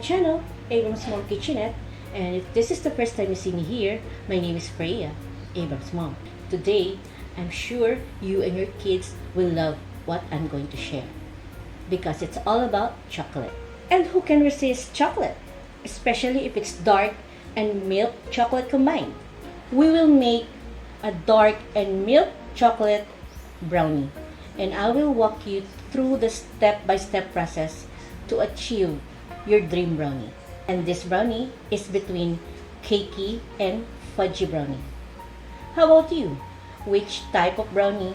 channel, Abram's Small Kitchenette, and if this is the first time you see me here, my name is Freya, Abram's mom. Today, I'm sure you and your kids will love what I'm going to share because it's all about chocolate. And who can resist chocolate? Especially if it's dark and milk chocolate combined. We will make a dark and milk chocolate brownie, and I will walk you through the step-by-step process to achieve your dream brownie. And this brownie is between cakey and fudgy brownie. How about you? Which type of brownie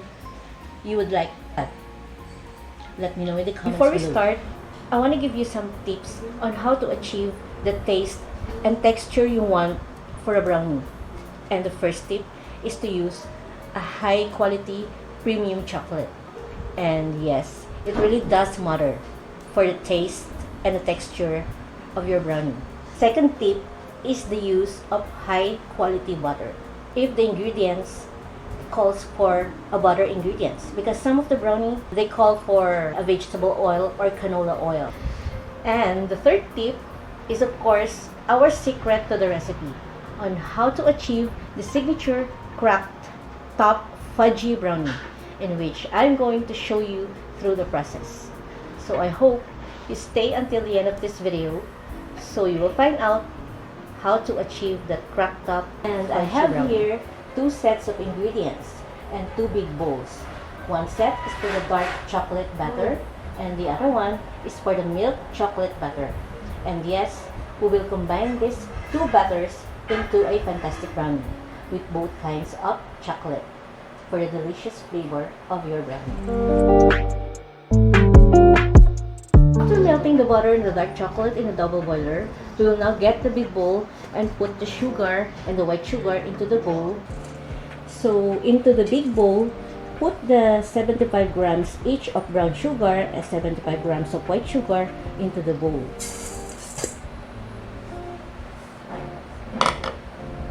you would like? Let me know in the comments below. Before we start, I want to give you some tips on how to achieve the taste and texture you want for a brownie. And the first tip is to use a high quality premium chocolate. And yes, it really does matter for the taste and the texture of your brownie. Second tip is the use of high quality butter. If the ingredients calls for a butter ingredients, because some of the brownie they call for a vegetable oil or canola oil. And the third tip is of course our secret to the recipe on how to achieve the signature cracked top fudgy brownie, in which I'm going to show you through the process. So I hope you stay until the end of this video so you will find out how to achieve that cracked top. And I have here 2 sets of ingredients and 2 big bowls. One set is for the dark chocolate batter and the other one is for the milk chocolate batter. And yes, we will combine these 2 batters into a fantastic brownie with both kinds of chocolate for the delicious flavor of your brownie. After melting the butter and the dark chocolate in a double boiler, we will now get the big bowl and put the sugar and the white sugar into the bowl. So into the big bowl, put the 75 grams each of brown sugar and 75 grams of white sugar into the bowl,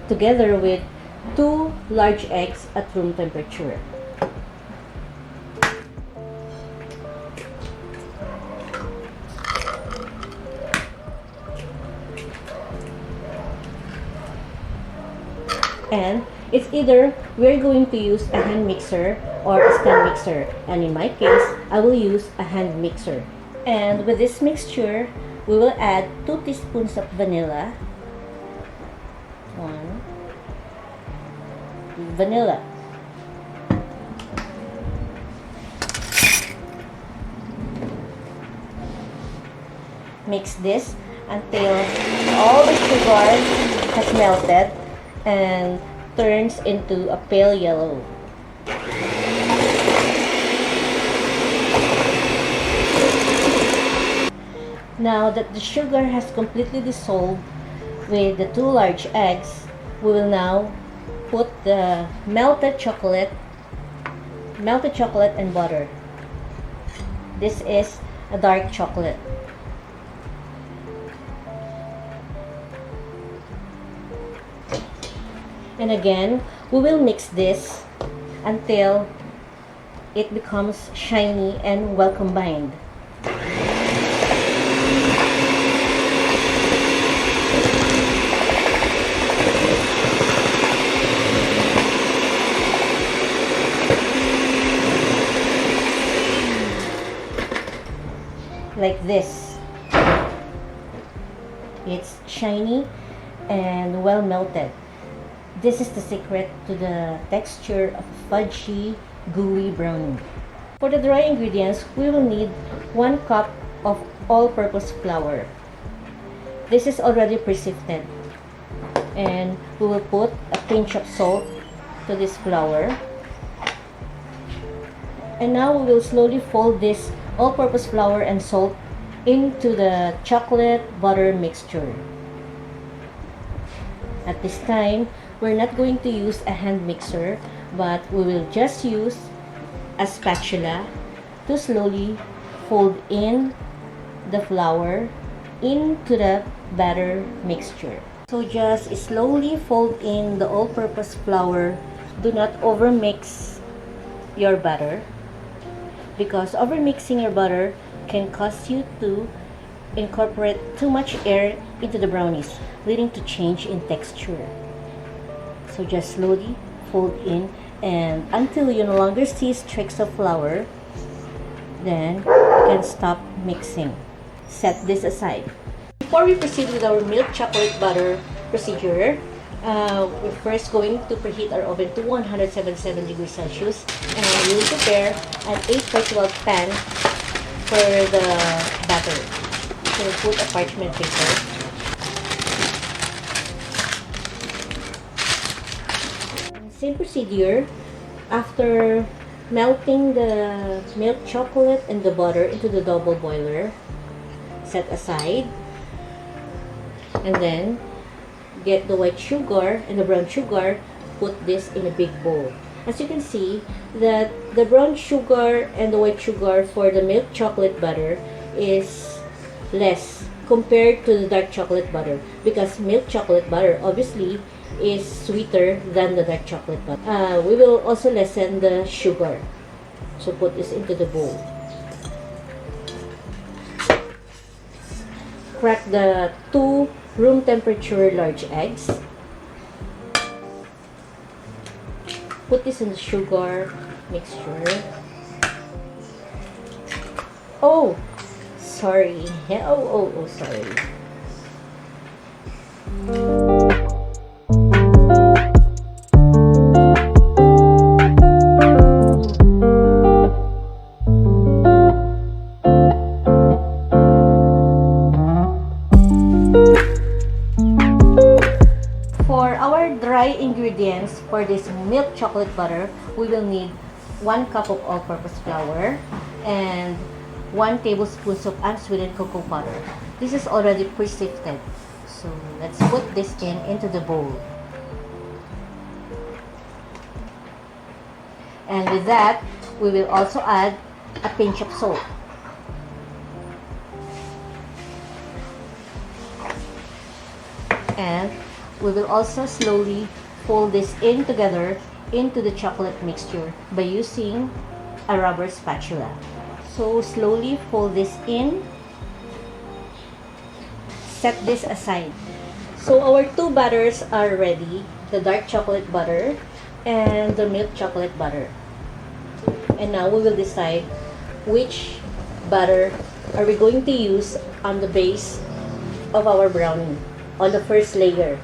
together with 2 large eggs at room temperature. And it's either we're going to use a hand mixer or a stand mixer, and in my case I will use a hand mixer. And with this mixture we will add 2 teaspoons of vanilla, vanilla, mix this until all the sugar has melted and turns into a pale yellow. Now that the sugar has completely dissolved with the 2 large eggs, we will now put the melted chocolate and butter. This is a dark chocolate. And again, we will mix this until it becomes shiny and well combined. Like this. It's shiny and well melted. This is the secret to the texture of fudgy, gooey brownie. For the dry ingredients, we will need 1 cup of all-purpose flour. This is already pre-sifted. And we will put a pinch of salt to this flour. And now we will slowly fold this all-purpose flour and salt into the chocolate butter mixture. At this time, we're not going to use a hand mixer, but we will just use a spatula to slowly fold in the flour into the batter mixture. So just slowly fold in the all-purpose flour. Do not overmix your butter, because overmixing your butter can cause you to incorporate too much air into the brownies, leading to change in texture. So just slowly fold in, and until you no longer see streaks of flour, then you can stop mixing. Set this aside. Before we proceed with our milk chocolate butter procedure, we're first going to preheat our oven to 177 degrees Celsius, and we will prepare an 8x12 pan for the batter. So we'll put a parchment paper. Same procedure. After melting the milk chocolate and the butter into the double boiler, set aside, and then get the white sugar and the brown sugar, put this in a big bowl. As you can see, that the brown sugar and the white sugar for the milk chocolate butter is less compared to the dark chocolate butter, because milk chocolate butter obviously is sweeter than the dark chocolate butter. We will also lessen the sugar. So put this into the bowl. Crack the 2 room temperature large eggs. Put this in the sugar mixture. Oh, sorry. Oh, sorry. For our dry ingredients for this milk chocolate butter, we will need 1 cup of all-purpose flour and 1 tablespoon of unsweetened cocoa butter. This is already pre-sifted. So let's put this into the bowl. And with that, we will also add a pinch of salt. And we will also slowly fold this in together into the chocolate mixture by using a rubber spatula. So slowly fold this in. Set this aside. So our 2 batters are ready, the dark chocolate butter and the milk chocolate butter. And now we will decide which butter are we going to use on the base of our brownie, on the first layer.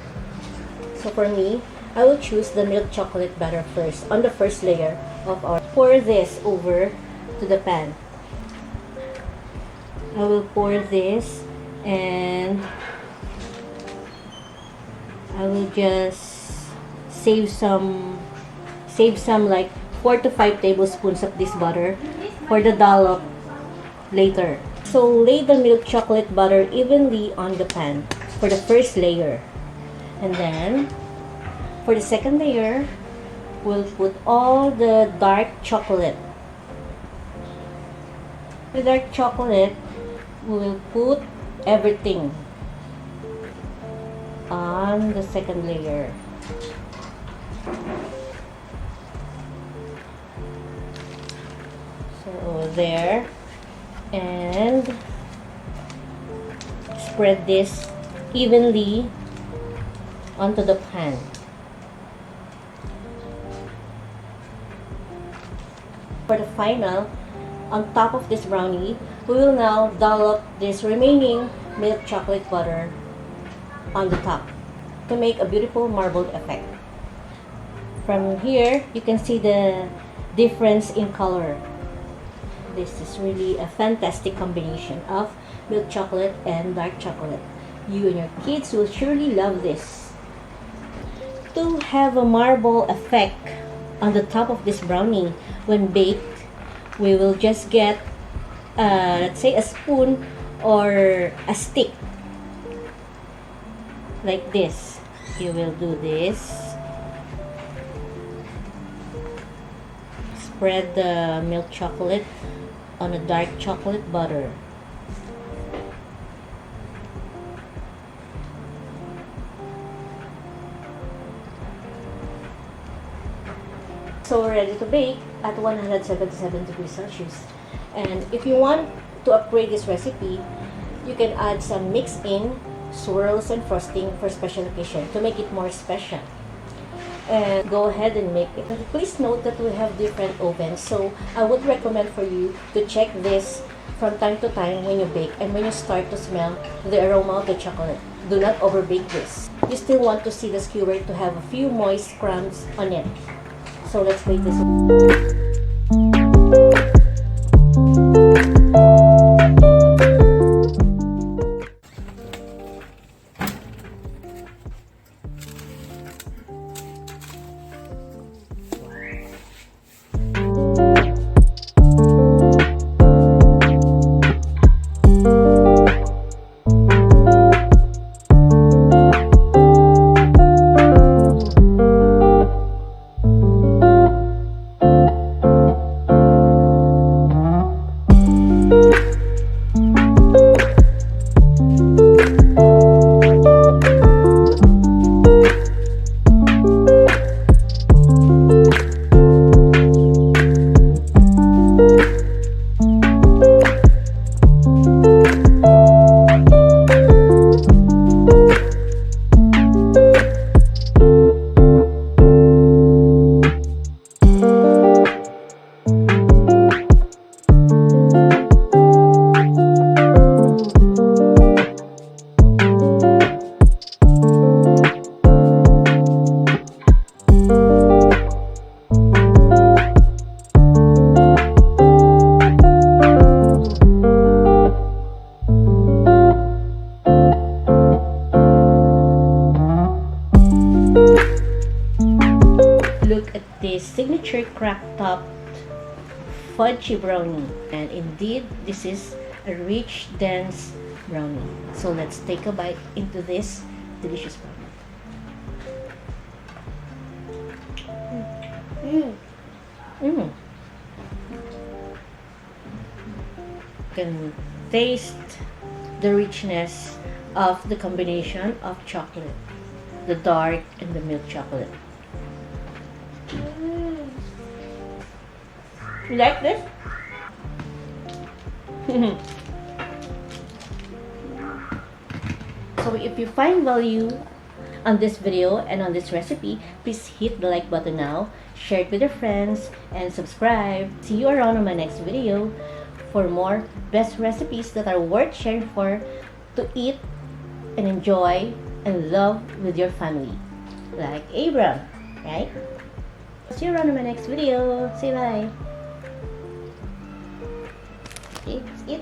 So for me, I will choose the milk chocolate butter first on the first layer of our. Pour this over to the pan. I will pour this, and I will just save some like 4 to 5 tablespoons of this butter for the dollop later. So lay the milk chocolate butter evenly on the pan for the first layer, and then for the second layer, we'll put all the dark chocolate. The dark chocolate, we will put everything on the second layer. So there, and spread this evenly onto the pan. For the final, on top of this brownie, we will now dollop this remaining milk chocolate butter on the top to make a beautiful marbled effect. From here, you can see the difference in color. This is really a fantastic combination of milk chocolate and dark chocolate. You and your kids will surely love this. To have a marble effect on the top of this brownie when baked, we will just get let's say a spoon or a stick like this. You will do this. Spread the milk chocolate on a dark chocolate butter. So we're ready to bake at 177 degrees Celsius. And if you want to upgrade this recipe, you can add some mix-in swirls and frosting for special occasion to make it more special. And go ahead and make it. Please note that we have different ovens, so I would recommend for you to check this from time to time when you bake and when you start to smell the aroma of the chocolate. Do not overbake this. You still want to see the skewer to have a few moist crumbs on it. So let's wait this. Look at this signature crack-topped fudgy brownie, and indeed this is a rich, dense brownie. So let's take a bite into this delicious brownie. Can taste the richness of the combination of chocolate, the dark and the milk chocolate. You like this? So if you find value on this video and on this recipe, please hit the like button now, share it with your friends, and subscribe. See you around on my next video for more best recipes that are worth sharing for to eat and enjoy and love with your family. Like Abram, right? See you around in my next video. Say bye. Eat.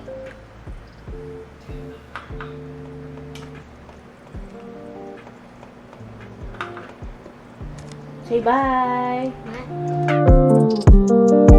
Say bye. Bye.